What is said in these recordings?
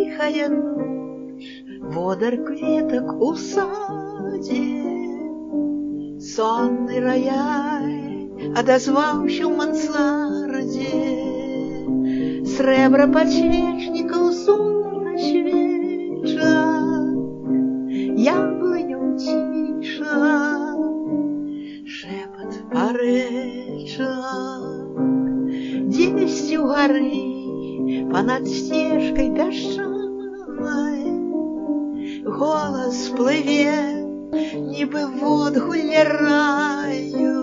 Тихая ночь, водар кветок у садзе, сонны рояль адозваўся ў мансардзе, срэбра падсвечнікаў сумна свеча, яблыня ціша, шэпат парэчак, дзесьці ў гары понад сцежкай пясчанай голас плыве, нібы водгулле раю,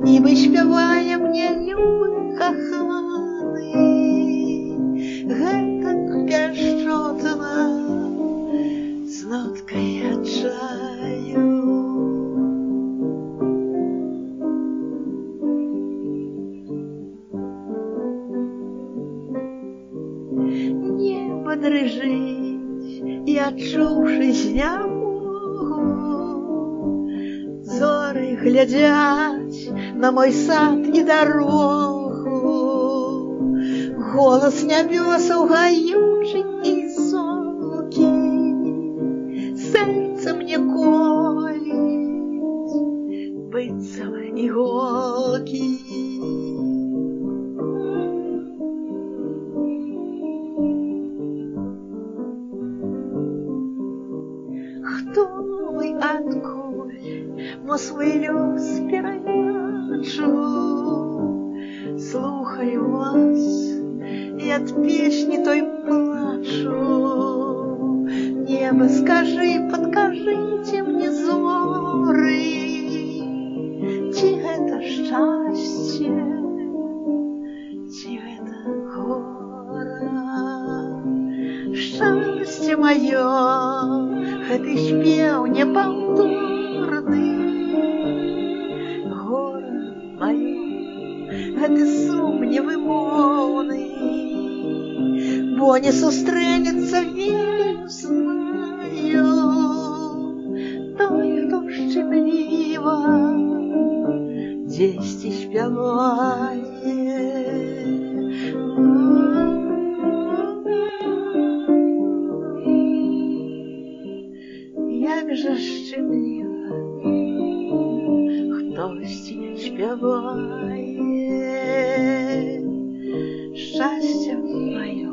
нібы спявае мне любы каханы, гэтак пяшчотна з ноткай адчаю. Неба дрыжыць, і адчуўшы знямогу, зоры глядзяць на мой сад і дарогу, голас нябёсаў гаючы і солкі, сэрца мне коліць, быццам іголкі. Хто вы, адкуль, мо свой лёс пераначу, слухаю вас і ад песні той плачу. Неба, скажы, падкажыце мне зоры, ці гэта шчасце, ці гэта гора. Шчасце маё, гэты спеў непаўторны, гора маё, гэты сум невымоўны, бо не сустрэнецца веснаю той, хто шчасліва дзесьці спявае. Як жа шчасліва хтосьці спявае, шчасце маё.